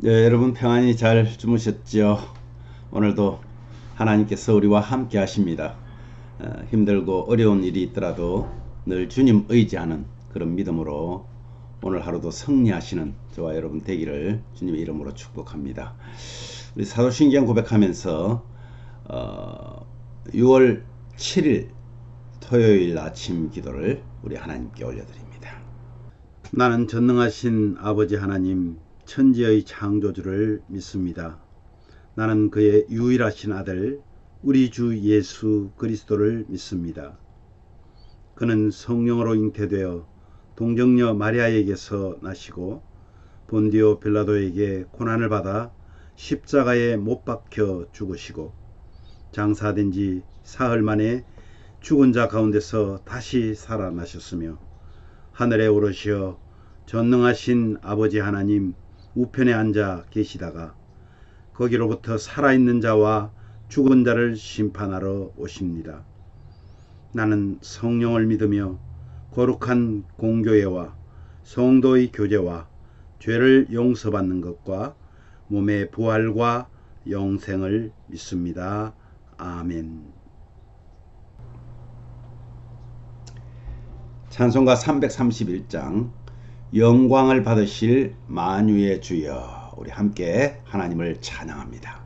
네, 여러분 평안히 잘 주무셨죠? 오늘도 하나님께서 우리와 함께 하십니다. 힘들고 어려운 일이 있더라도 늘 주님 의지하는 그런 믿음으로 오늘 하루도 승리하시는 저와 여러분 되기를 주님의 이름으로 축복합니다. 우리 사도신경 고백하면서 6월 7일 토요일 아침 기도를 우리 하나님께 올려드립니다. 나는 전능하신 아버지 하나님 천지의 창조주를 믿습니다. 나는 그의 유일하신 아들 우리 주 예수 그리스도를 믿습니다. 그는 성령으로 잉태되어 동정녀 마리아에게서 나시고 본디오 빌라도에게 고난을 받아 십자가에 못 박혀 죽으시고 장사된 지 사흘 만에 죽은 자 가운데서 다시 살아나셨으며 하늘에 오르시어 전능하신 아버지 하나님 우편에 앉아 계시다가 거기로부터 살아있는 자와 죽은 자를 심판하러 오십니다. 나는 성령을 믿으며 거룩한 공교회와 성도의 교제와 죄를 용서받는 것과 몸의 부활과 영생을 믿습니다. 아멘. 찬송가 331장 영광을 받으실 만유의 주여, 우리 함께 하나님을 찬양합니다.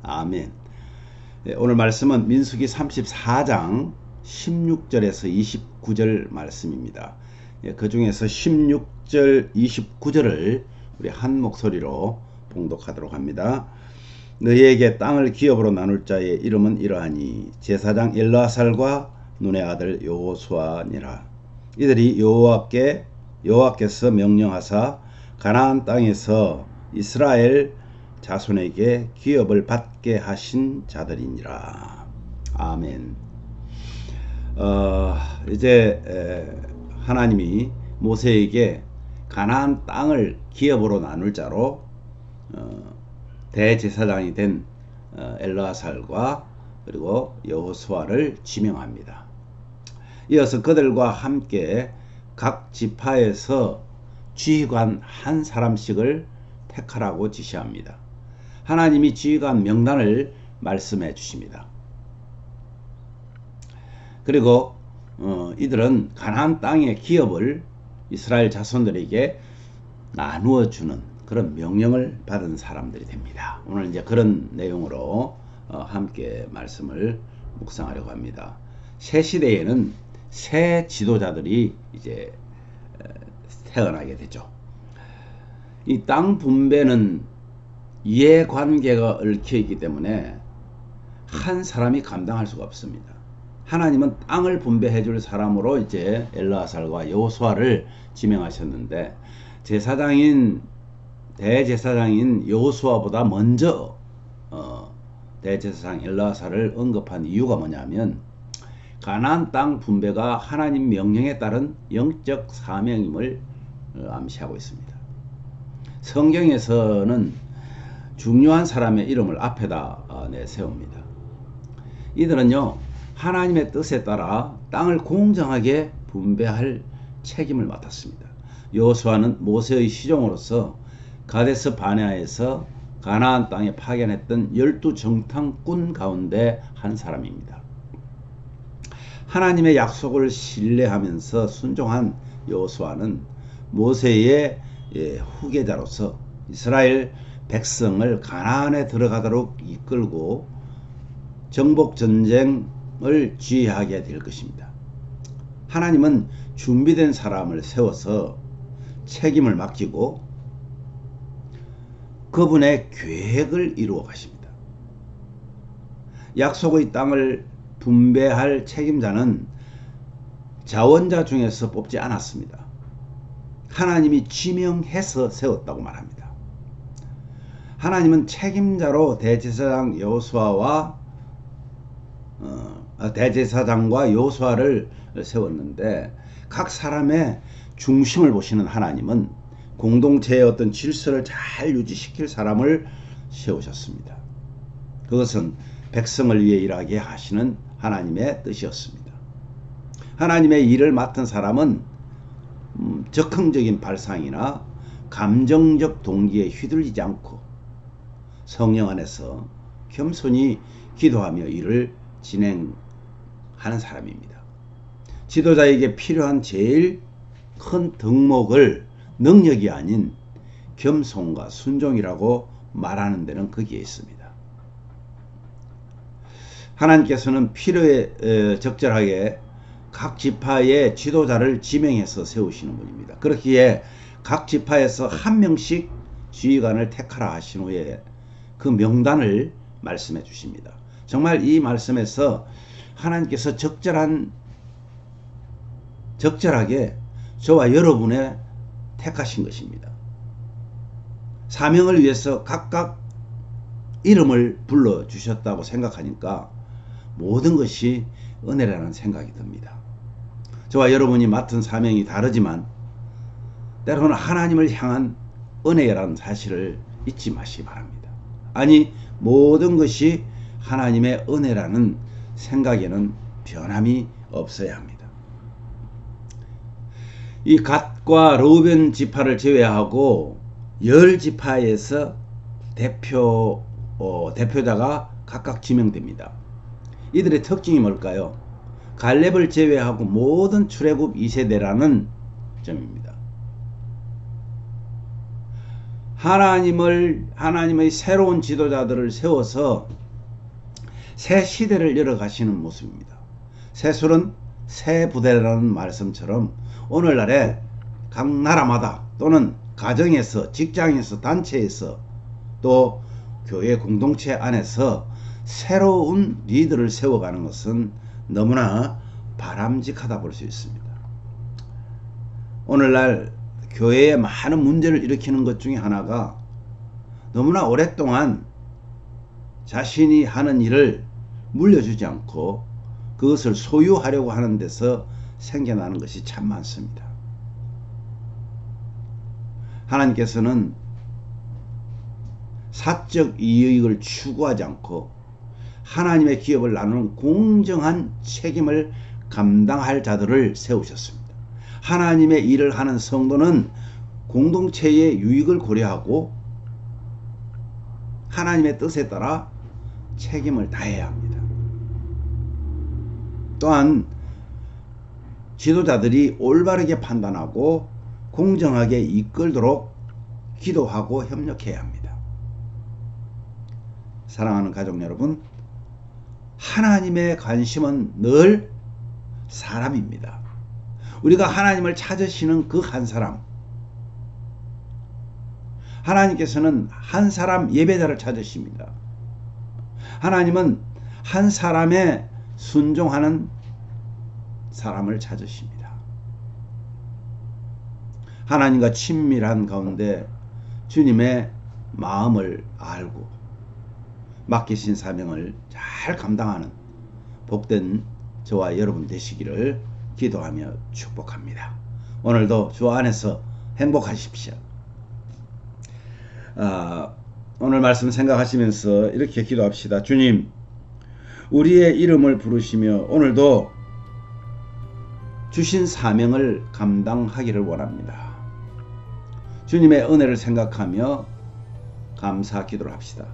아멘. 오늘 말씀은 민수기 34장 16절에서 29절 말씀입니다. 그 중에서 16절, 29절을 우리 한 목소리로 봉독하도록 합니다. 너희에게 땅을 기업으로 나눌 자의 이름은 이러하니 제사장 엘르아살과 눈의 아들 여호수아니라. 이들이 여호와께서 명령하사 가나안 땅에서 이스라엘 자손에게 기업을 받게 하신 자들이니라. 아멘. 이제 하나님이 모세에게 가나안 땅을 기업으로 나눌 자로 대제사장이 된 엘르아살과 그리고 여호수아를 지명합니다. 이어서 그들과 함께 각 지파에서 지휘관 한 사람씩을 택하라고 지시합니다. 하나님이 지휘관 명단을 말씀해 주십니다. 그리고 이들은 가나안 땅의 기업을 이스라엘 자손들에게 나누어 주는 그런 명령을 받은 사람들이 됩니다. 오늘 이제 그런 내용으로 함께 말씀을 묵상하려고 합니다. 새 시대에는 새 지도자들이 이제 태어나게 되죠. 이 땅 분배는 이해관계가 얽혀 있기 때문에 한 사람이 감당할 수가 없습니다. 하나님은 땅을 분배해 줄 사람으로 이제 엘르아살과 여호수아를 지명하셨는데 대제사장인 여호수아보다 먼저 대제사장 엘르아살을 언급한 이유가 뭐냐면 가나안 땅 분배가 하나님 명령에 따른 영적 사명임을 암시하고 있습니다. 성경에서는 중요한 사람의 이름을 앞에다 내세웁니다. 이들은요 하나님의 뜻에 따라 땅을 공정하게 분배할 책임을 맡았습니다. 여호수아는 모세의 시종으로서 가데스 바네아에서 가나안 땅에 파견했던 12정탐꾼 가운데 한 사람입니다. 하나님의 약속을 신뢰하면서 순종한 여호수아는 모세의 후계자로서 이스라엘 백성을 가나안에 들어가도록 이끌고 정복 전쟁을 지휘하게 될 것입니다. 하나님은 준비된 사람을 세워서 책임을 맡기고 그분의 계획을 이루어 가십니다. 약속의 땅을 분배할 책임자는 자원자 중에서 뽑지 않았습니다. 하나님이 지명해서 세웠다고 말합니다. 하나님은 책임자로 대제사장과 여호수아를 세웠는데 각 사람의 중심을 보시는 하나님은 공동체의 어떤 질서를 잘 유지시킬 사람을 세우셨습니다. 그것은 백성을 위해 일하게 하시는 하나님의 뜻이었습니다. 하나님의 일을 맡은 사람은 적극적인 발상이나 감정적 동기에 휘둘리지 않고 성령 안에서 겸손히 기도하며 일을 진행하는 사람입니다. 지도자에게 필요한 제일 큰 덕목을 능력이 아닌 겸손과 순종이라고 말하는 데는 거기에 있습니다. 하나님께서는 필요에 적절하게 각 지파의 지도자를 지명해서 세우시는 분입니다. 그렇기에 각 지파에서 한 명씩 지휘관을 택하라 하신 후에 그 명단을 말씀해 주십니다. 정말 이 말씀에서 하나님께서 적절하게 저와 여러분의 택하신 것입니다. 사명을 위해서 각각 이름을 불러주셨다고 생각하니까 모든 것이 은혜라는 생각이 듭니다. 저와 여러분이 맡은 사명이 다르지만 때로는 하나님을 향한 은혜라는 사실을 잊지 마시기 바랍니다. 아니 모든 것이 하나님의 은혜라는 생각에는 변함이 없어야 합니다. 이 갓과 르우벤 지파를 제외하고 10지파에서 대표자가 각각 지명됩니다. 이들의 특징이 뭘까요? 갈렙을 제외하고 모든 출애굽 2세대라는 점입니다. 하나님의 새로운 지도자들을 세워서 새 시대를 열어가시는 모습입니다. 새술은 새 부대라는 말씀처럼 오늘날에 각 나라마다 또는 가정에서, 직장에서, 단체에서 또 교회 공동체 안에서 새로운 리더를 세워가는 것은 너무나 바람직하다 볼 수 있습니다. 오늘날 교회에 많은 문제를 일으키는 것 중에 하나가 너무나 오랫동안 자신이 하는 일을 물려주지 않고 그것을 소유하려고 하는 데서 생겨나는 것이 참 많습니다. 하나님께서는 사적 이익을 추구하지 않고 하나님의 기업을 나누는 공정한 책임을 감당할 자들을 세우셨습니다. 하나님의 일을 하는 성도는 공동체의 유익을 고려하고 하나님의 뜻에 따라 책임을 다해야 합니다. 또한 지도자들이 올바르게 판단하고 공정하게 이끌도록 기도하고 협력해야 합니다. 사랑하는 가족 여러분, 하나님의 관심은 늘 사람입니다. 우리가 하나님을 찾으시는 그 한 사람, 하나님께서는 한 사람 예배자를 찾으십니다. 하나님은 한 사람에 순종하는 사람을 찾으십니다. 하나님과 친밀한 가운데 주님의 마음을 알고 맡기신 사명을 잘 감당하는 복된 저와 여러분 되시기를 기도하며 축복합니다. 오늘도 주 안에서 행복하십시오. 오늘 말씀 생각하시면서 이렇게 기도합시다. 주님, 우리의 이름을 부르시며 오늘도 주신 사명을 감당하기를 원합니다. 주님의 은혜를 생각하며 감사 기도를 합시다.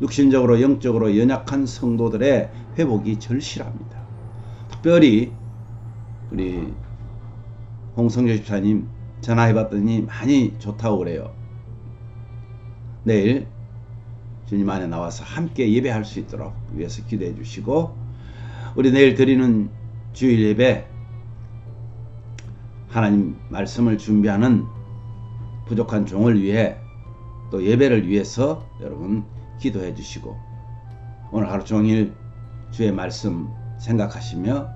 육신적으로 영적으로 연약한 성도들의 회복이 절실합니다. 특별히 우리 홍성조 집사님 전화해봤더니 많이 좋다고 그래요. 내일 주님 안에 나와서 함께 예배할 수 있도록 위해서 기도해 주시고, 우리 내일 드리는 주일 예배 하나님 말씀을 준비하는 부족한 종을 위해 또 예배를 위해서 여러분 기도해 주시고, 오늘 하루 종일 주의 말씀 생각하시며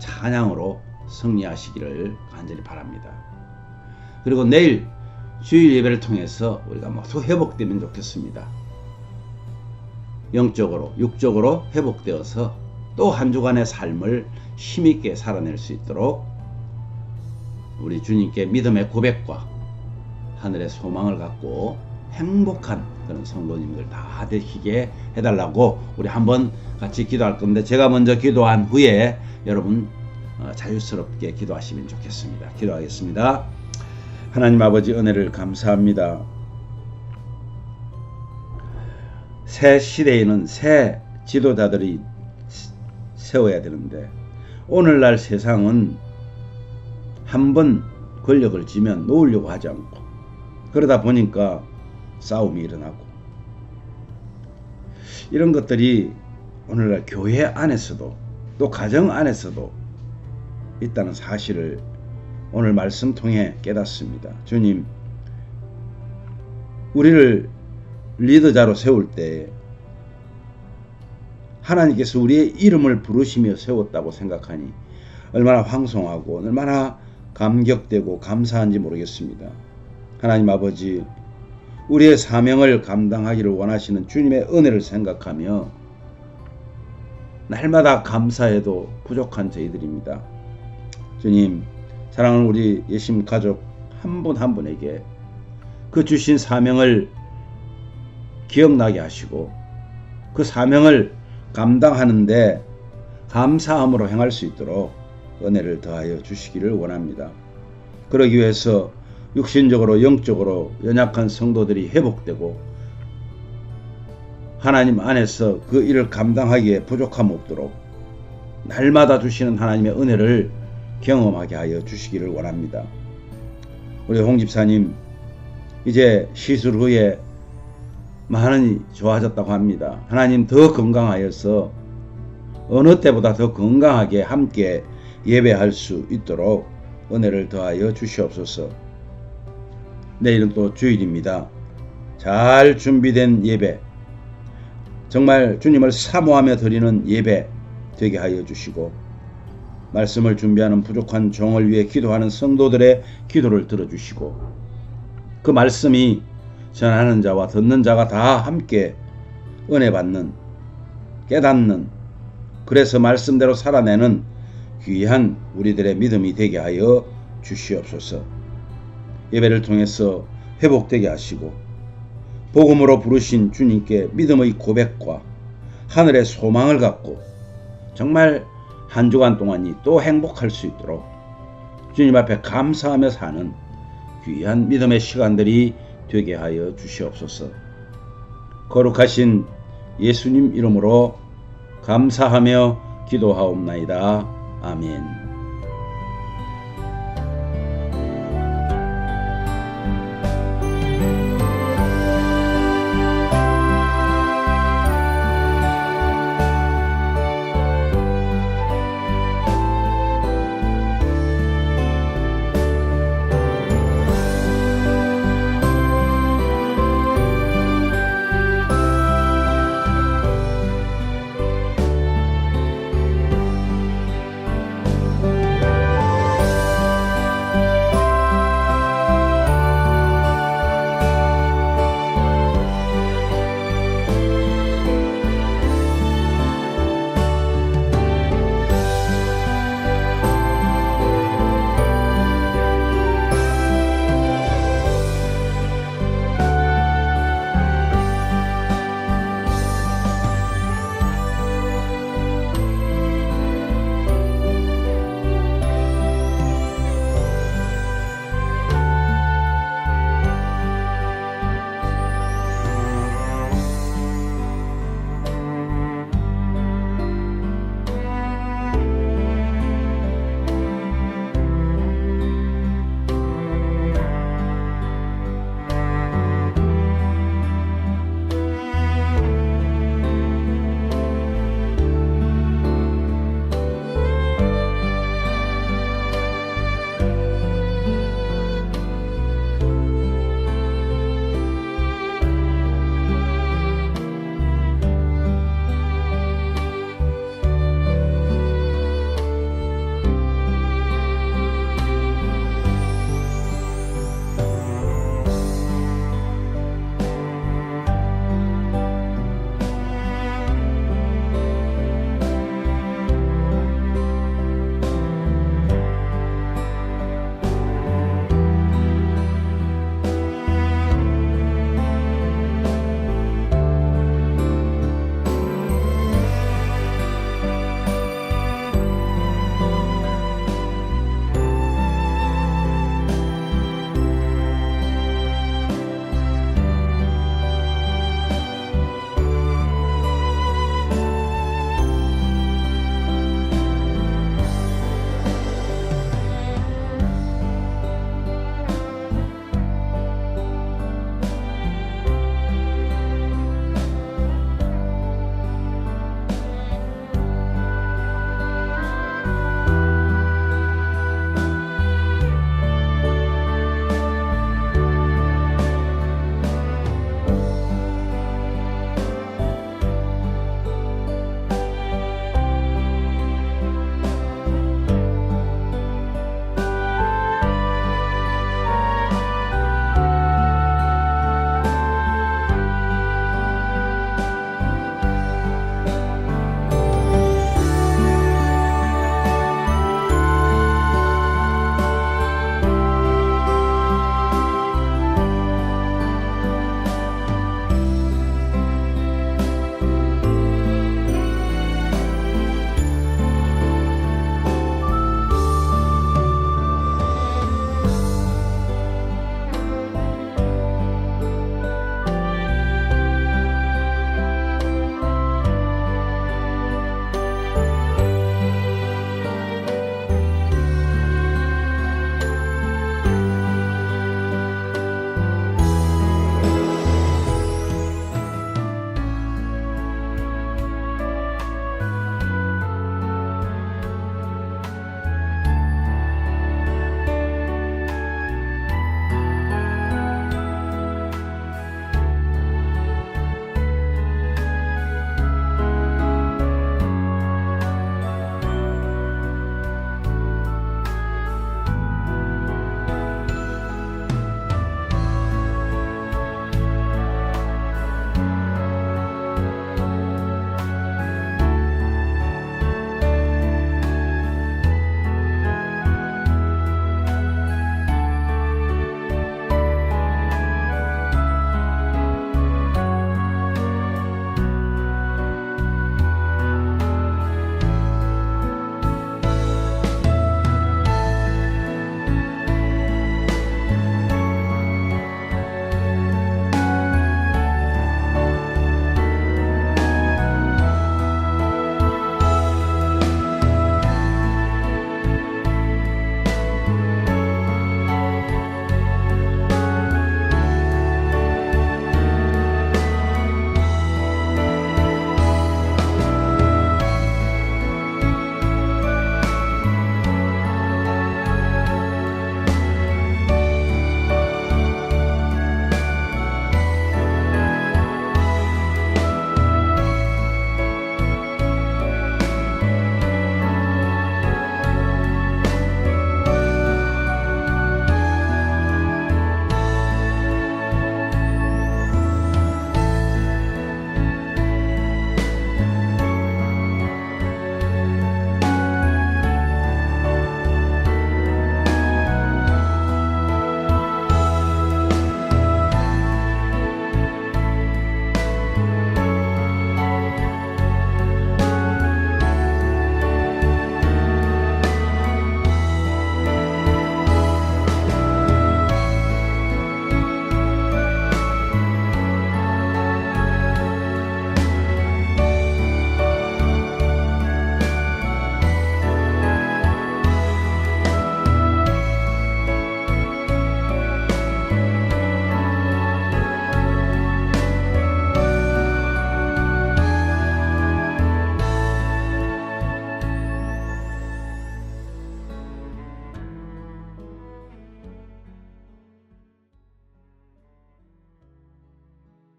찬양으로 승리하시기를 간절히 바랍니다. 그리고 내일 주일 예배를 통해서 우리가 모두 회복되면 좋겠습니다. 영적으로 육적으로 회복되어서 또 한 주간의 삶을 힘있게 살아낼 수 있도록 우리 주님께 믿음의 고백과 하늘의 소망을 갖고 행복한 그런 성도님들 다 되시게 해달라고 우리 한번 같이 기도할 건데, 제가 먼저 기도한 후에 여러분 자유스럽게 기도하시면 좋겠습니다. 기도하겠습니다. 하나님 아버지, 은혜를 감사합니다. 새 시대에는 새 지도자들이 세워야 되는데, 오늘날 세상은 한번 권력을 쥐면 놓으려고 하지 않고, 그러다 보니까 싸움이 일어나고, 이런 것들이 오늘날 교회 안에서도 또 가정 안에서도 있다는 사실을 오늘 말씀 통해 깨닫습니다. 주님, 우리를 리더자로 세울 때 하나님께서 우리의 이름을 부르시며 세웠다고 생각하니 얼마나 황송하고 얼마나 감격되고 감사한지 모르겠습니다. 하나님 아버지, 우리의 사명을 감당하기를 원하시는 주님의 은혜를 생각하며 날마다 감사해도 부족한 저희들입니다. 주님, 사랑하는 우리 예심 가족 한 분 한 분에게 그 주신 사명을 기억나게 하시고 그 사명을 감당하는데 감사함으로 행할 수 있도록 은혜를 더하여 주시기를 원합니다. 그러기 위해서 육신적으로 영적으로 연약한 성도들이 회복되고 하나님 안에서 그 일을 감당하기에 부족함 없도록 날마다 주시는 하나님의 은혜를 경험하게 하여 주시기를 원합니다. 우리 홍 집사님 이제 시술 후에 많이 좋아졌다고 합니다. 하나님 더 건강하여서 어느 때보다 더 건강하게 함께 예배할 수 있도록 은혜를 더하여 주시옵소서. 내일은 또 주일입니다. 잘 준비된 예배, 정말 주님을 사모하며 드리는 예배 되게 하여 주시고, 말씀을 준비하는 부족한 종을 위해 기도하는 성도들의 기도를 들어주시고, 그 말씀이 전하는 자와 듣는 자가 다 함께 은혜 받는, 깨닫는, 그래서 말씀대로 살아내는 귀한 우리들의 믿음이 되게 하여 주시옵소서. 예배를 통해서 회복되게 하시고 복음으로 부르신 주님께 믿음의 고백과 하늘의 소망을 갖고 정말 한 주간 동안이 또 행복할 수 있도록 주님 앞에 감사하며 사는 귀한 믿음의 시간들이 되게 하여 주시옵소서. 거룩하신 예수님 이름으로 감사하며 기도하옵나이다. 아멘.